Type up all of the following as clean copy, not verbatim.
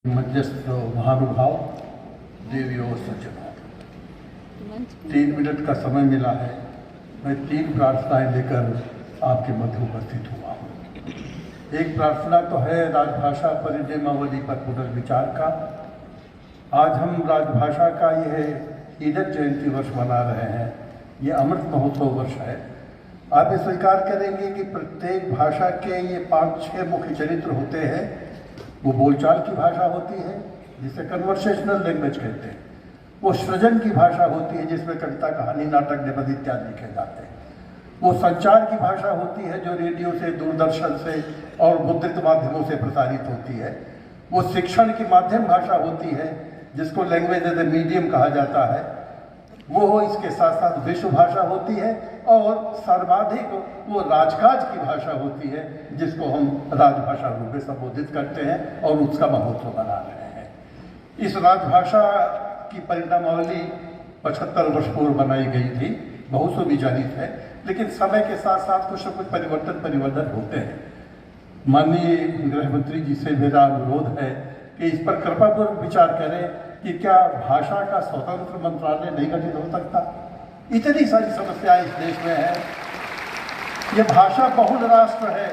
मध्यस्थ महानुभाव, देवियों और सज्जनों, 3 मिनट का समय मिला है। मैं 3 प्रार्थनाएं लेकर आपके मध्य उपस्थित हुआ हूँ। एक प्रार्थना तो है राजभाषा परिनियमावली पर पुनर्विचार का। आज हम राजभाषा का यह हीरक जयंती वर्ष मना रहे हैं। ये अमृत महोत्सव वर्ष है। आप ये स्वीकार करेंगे कि प्रत्येक भाषा के ये 5-6 मुख्य चरित्र होते हैं। वो बोलचाल की भाषा होती है जिसे कन्वर्सेशनल लैंग्वेज कहते हैं। वो सृजन की भाषा होती है जिसमें कविता, कहानी, नाटक, निबंध इत्यादि लिखे जाते हैं। वो संचार की भाषा होती है जो रेडियो से, दूरदर्शन से और मुद्रित माध्यमों से प्रसारित होती है। वो शिक्षण की माध्यम भाषा होती है जिसको लैंग्वेज एज ए मीडियम कहा जाता है। वो इसके साथ साथ विश्व भाषा होती है और सर्वाधिक वो राजकाज की भाषा होती है जिसको हम राजभाषा रूप में संबोधित करते हैं और उसका महोत्सव मना रहे हैं। इस राजभाषा की परिणामावली 75 वर्ष पूर्व बनाई गई थी, बहुत सो विचारित है, लेकिन समय के साथ साथ कुछ न कुछ परिवर्तन होते हैं। माननीय गृह मंत्री जी से मेरा अनुरोध है कि इस पर कृपापूर्वक विचार करें कि क्या भाषा का स्वतंत्र मंत्रालय नहीं गठित हो सकता। इतनी सारी समस्याएं इस देश में हैं। ये भाषा बहुल राष्ट्र है,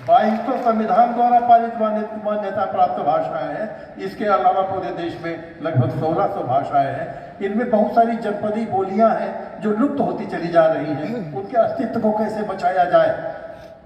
22 संविधान द्वारा पारित मान्यता प्राप्त भाषाएं हैं। इसके अलावा पूरे देश में लगभग 1600 भाषाएं हैं। इनमें बहुत सारी जनपदी बोलियां हैं जो लुप्त होती चली जा रही हैं। उनके अस्तित्व को कैसे बचाया जाए।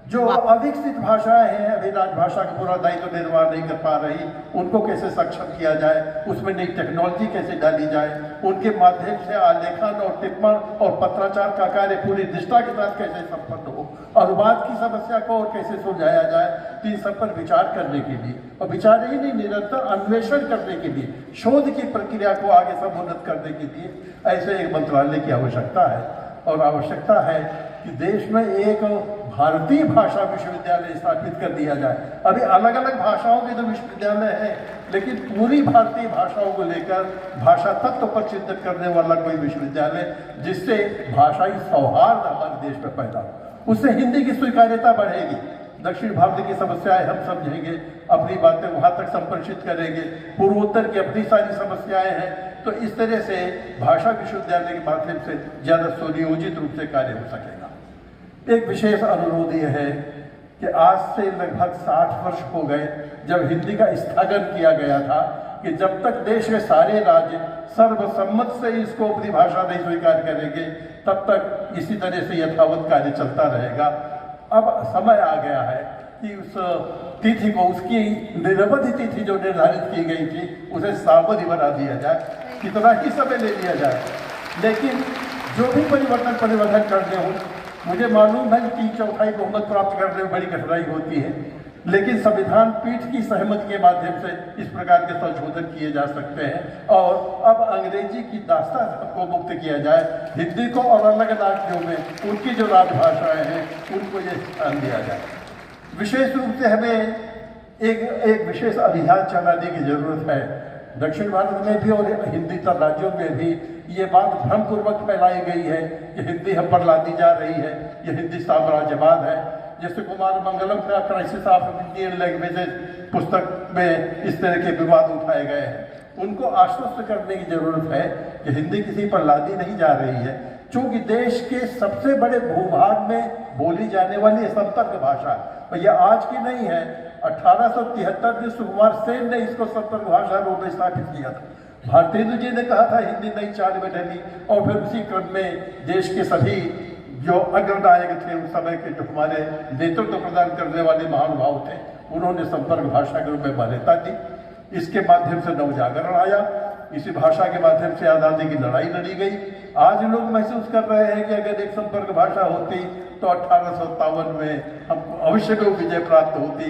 जो अविकसित भाषाएं हैं, अभी राजभाषा का पूरा दायित्व निर्वाह नहीं कर पा रही, उनको कैसे सक्षम किया जाए, उसमें नई टेक्नोलॉजी कैसे डाली जाए, उनके माध्यम से आलेखन और टिप्पण और पत्राचार का कार्य पूरी निष्ठा के साथ कैसे संपन्न हो, अनुवाद की समस्या को और कैसे सुलझाया जाए, इन सब पर विचार करने के लिए, और विचार ही नहीं, निरंतर अन्वेषण करने के लिए, शोध की प्रक्रिया को आगे समुन्नत करने के लिए ऐसे एक मंत्रालय की आवश्यकता है। और आवश्यकता है कि देश में एक भारतीय भाषा विश्वविद्यालय स्थापित कर दिया जाए। अभी अलग अलग भाषाओं के तो विश्वविद्यालय हैं, लेकिन पूरी भारतीय भाषाओं को लेकर भाषा तत्व पर चिंतन करने वाला कोई विश्वविद्यालय, जिससे भाषाई सौहार्द हमारे देश में पैदा हो। उससे हिंदी की स्वीकार्यता बढ़ेगी, दक्षिण भारत की समस्याएं हम समझेंगे, अपनी बातें वहाँ तक संप्रेषित करेंगे, पूर्वोत्तर की अपनी सारी समस्याएं हैं। तो इस तरह से भाषा विश्वविद्यालय के माध्यम से ज़्यादा सुनियोजित रूप से कार्य हो सकेगा। एक विशेष अनुरोध यह है कि आज से लगभग 60 वर्ष हो गए जब हिंदी का स्थगन किया गया था कि जब तक देश के सारे राज्य सर्वसम्मत से इसको अपनी भाषा नहीं स्वीकार करेंगे तब तक इसी तरह से यथावत कार्य चलता रहेगा। अब समय आ गया है कि उस तिथि को, उसकी निरवधि तिथि जो निर्धारित की गई थी, उसे सावधि बना दिया जाए, कितना ही समय ले लिया जाए, लेकिन जो भी परिवर्तन करने हो, मुझे मालूम है कि 3/4 बहुमत प्राप्त करने में बड़ी कठिनाई होती है, लेकिन संविधान पीठ की सहमति के माध्यम से इस प्रकार के संशोधन किए जा सकते हैं। और अब अंग्रेजी की दास्तान को मुक्त किया जाए, हिंदी को और अलग राज्यों में उनकी जो राजभाषाएं हैं उनको ये स्थान दिया जाए। विशेष रूप से हमें एक विशेष अभियान चलाने की जरूरत है। दक्षिण भारत में भी और हिंदीतर राज्यों में भी ये बात भ्रमपूर्वक फैलाई गई है कि हिंदी हम पर लादी जा रही है, ये हिंदी साम्राज्यवाद है। जैसे कुमार मंगलम का क्राइसिस ऑफ इंडियन लैंग्वेजेस पुस्तक में इस तरह के विवाद उठाए गए हैं। उनको आश्वस्त करने की जरूरत है कि हिंदी किसी पर लादी नहीं जा रही है, चूंकि देश के सबसे बड़े भूभाग में बोली जाने वाली संपर्क भाषा, और यह आज की नहीं है। 1873 में सुकुमार सेन ने इसको संपर्क भाषा रूप में स्थापित किया था। भारतेंदु जी ने कहा था हिंदी नई चाल में ढली, और फिर उसी क्रम में देश के सभी जो अग्रनायक थे उस समय के, जो हमारे नेतृत्व प्रदान करने वाले महानुभाव थे, उन्होंने संपर्क भाषा के रूप में मान्यता दी। इसके माध्यम से नवजागरण आया, इसी भाषा के माध्यम से आज़ादी की लड़ाई लड़ी गई। आज लोग महसूस कर रहे हैं कि अगर एक संपर्क भाषा होती तो 1857 में हमको अवश्य में विजय प्राप्त होती।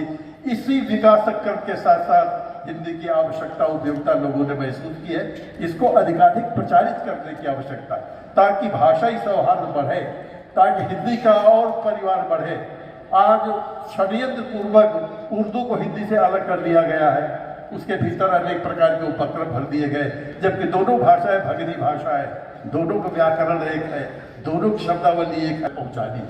इसी विकास चक्र के साथ साथ हिंदी की आवश्यकता, उपयोगिता लोगों ने महसूस की है। इसको अधिकाधिक प्रचारित करने की आवश्यकता है ताकि भाषाई सौहार्द बढ़े, ताकि हिंदी का और परिवार बढ़े। आज षड्यंत्र पूर्वक उर्दू को हिंदी से अलग कर दिया गया है, उसके भीतर अनेक प्रकार के उपक्रम भर दिए गए, जबकि दोनों भाषाएं भगिनी भाषा है, दोनों का व्याकरण एक है, दोनों की शब्दावली एक है। पहुँचानी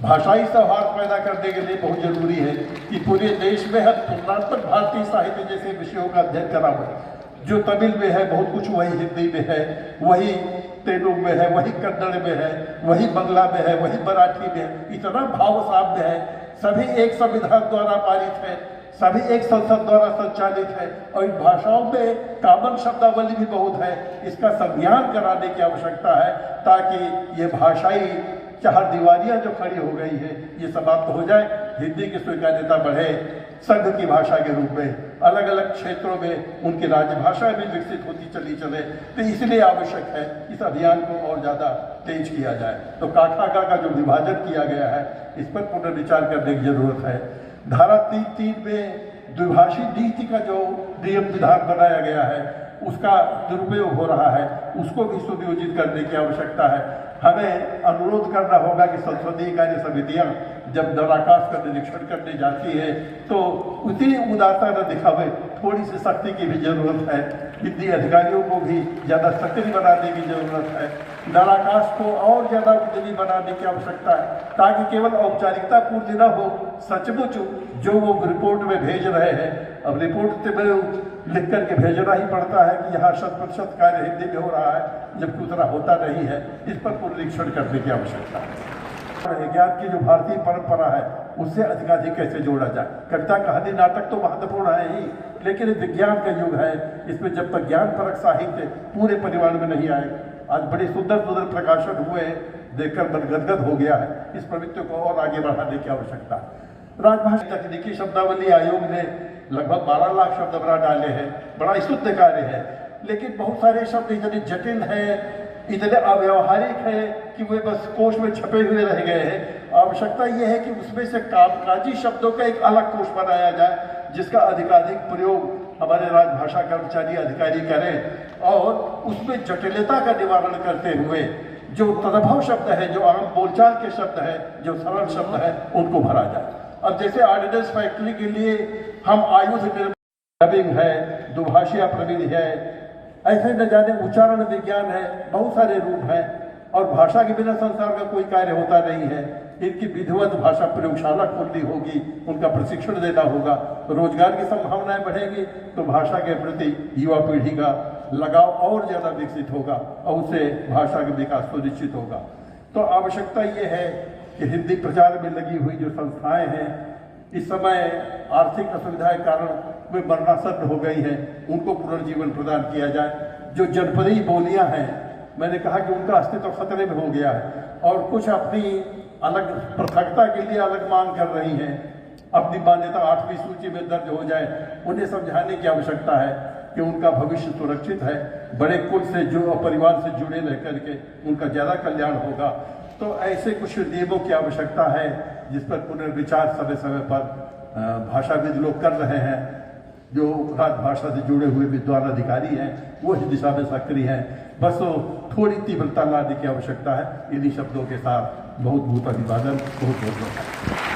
भाषाई सौहार्द पैदा करने के लिए बहुत जरूरी है कि पूरे देश में हर तुलनात्मक भारतीय साहित्य जैसे विषयों का अध्ययन करा हुआ है। जो तमिल में है बहुत कुछ वही हिंदी में है, वही तेलुगु में है, वही कन्नड़ में है, वही बंगला में है, वही मराठी में है। इतना भाव साम्य है, सभी एक संविधान द्वारा पारित है, सभी एक संसद द्वारा संचालित है और इन भाषाओं में कॉमन शब्दावली भी बहुत है। इसका संज्ञान कराने की आवश्यकता है ताकि ये भाषाई चार दीवारियां जो खड़ी हो गई है ये समाप्त हो जाए, हिंदी की स्वीकार्यता बढ़े, संघ की भाषा के रूप में अलग अलग क्षेत्रों में उनकी राजभाषा भी विकसित होती चली चले। तो इसलिए आवश्यक है इस अभियान को और ज़्यादा तेज किया जाए। तो काका का जो विभाजन किया गया है इस पर पुनर्विचार करने की जरूरत है। धारा 3(3) में द्विभाषी नीति का जो नियम विधान बनाया गया है उसका दुरुपयोग हो रहा है, उसको भी सुनियोजित करने की आवश्यकता है। हमें अनुरोध करना होगा कि संसदीय कार्य समितियां जब नराकाश का निरीक्षण करने जाती है तो उतनी उदारता न दिखावे, थोड़ी सी सख्ती की भी जरूरत है। हिंदी अधिकारियों को भी ज़्यादा सक्रिय बनाने की जरूरत है। नराकाश को और ज़्यादा उद्यमी बनाने की आवश्यकता है ताकि केवल औपचारिकता पूर्ति न हो, सचमुच जो वो रिपोर्ट में भेज रहे हैं, अब रिपोर्ट में लिख करके भेजना ही पड़ता है कि यहाँ 100% कार्य हिंदी में हो रहा है, जबकि उतना होता नहीं है। इस पर पुनरीक्षण करने की आवश्यकता है। ज्ञान की जो भारतीय परंपरा है उससे अधिकाधिक कैसे जोड़ा जाए। कविता, कहानी, नाटक तो महत्वपूर्ण है ही, लेकिन विज्ञान का युग है, इसमें जब तक ज्ञान परक साहित्य पूरे परिवार में नहीं आए। आज बड़े सुंदर सुंदर प्रकाशन हुए, देखकर मन गदगद हो गया है। इस प्रवृत्ति को और आगे बढ़ाने की आवश्यकता है। राजभाषा तकनीकी शब्दावली आयोग ने लगभग 12 लाख शब्द बना डाले हैं, बड़ा स्तुत्य कार्य है, लेकिन बहुत सारे शब्द इतने जटिल हैं, इतने अव्यवहारिक है कि वे बस कोश में छपे हुए रह गए हैं। आवश्यकता यह है कि उसमें से कामकाजी शब्दों का एक अलग कोश बनाया जाए जिसका अधिकाधिक प्रयोग हमारे राजभाषा कर्मचारी अधिकारी करें और उसमें जटिलता का निवारण करते हुए जो तदभव शब्द है, जो आम बोलचाल के शब्द है, जो सरल शब्द है, उनको भरा जाए। अब जैसे ऑर्डिनेंस फैक्ट्री के लिए हम आयुध निर्माण है, दुभाषिया प्रविधि है, ऐसे न जाने उच्चारण विज्ञान है, बहुत सारे रूप हैं और भाषा के बिना संसार में कोई कार्य होता नहीं है। इनकी विधिवत भाषा प्रयोगशाला खोलनी होगी, उनका प्रशिक्षण देना होगा, रोजगार की संभावनाएं बढ़ेंगी तो भाषा के प्रति युवा पीढ़ी का लगाव और ज़्यादा विकसित होगा और उससे भाषा का विकास सुनिश्चित होगा। तो आवश्यकता ये है कि हिंदी प्रचार में लगी हुई जो संस्थाएं हैं इस समय आर्थिक असुविधा के कारण वे मरणासन्न हो गई हैं, उनको पुनर्जीवन प्रदान किया जाए। जो जनपदीय बोलियां हैं, मैंने कहा कि उनका अस्तित्व खतरे में हो गया है और कुछ अपनी अलग पृथकता के लिए अलग मांग कर रही हैं, अपनी मान्यता 8वीं सूची में दर्ज हो जाए। उन्हें समझाने की आवश्यकता है कि उनका भविष्य सुरक्षित है, बड़े कुल से जो परिवार से जुड़े रह करके उनका ज़्यादा कल्याण होगा। तो ऐसे कुछ नियमों की आवश्यकता है जिस पर पुनर्विचार समय समय पर भाषाविद लोग कर रहे हैं। जो राजभाषा से जुड़े हुए विद्वान अधिकारी हैं वो इस दिशा में सक्रिय हैं, बस थोड़ी तीव्रता लाने की आवश्यकता है। इन्हीं शब्दों के साथ बहुत बहुत अभिवादन, बहुत बहुत धन्यवाद।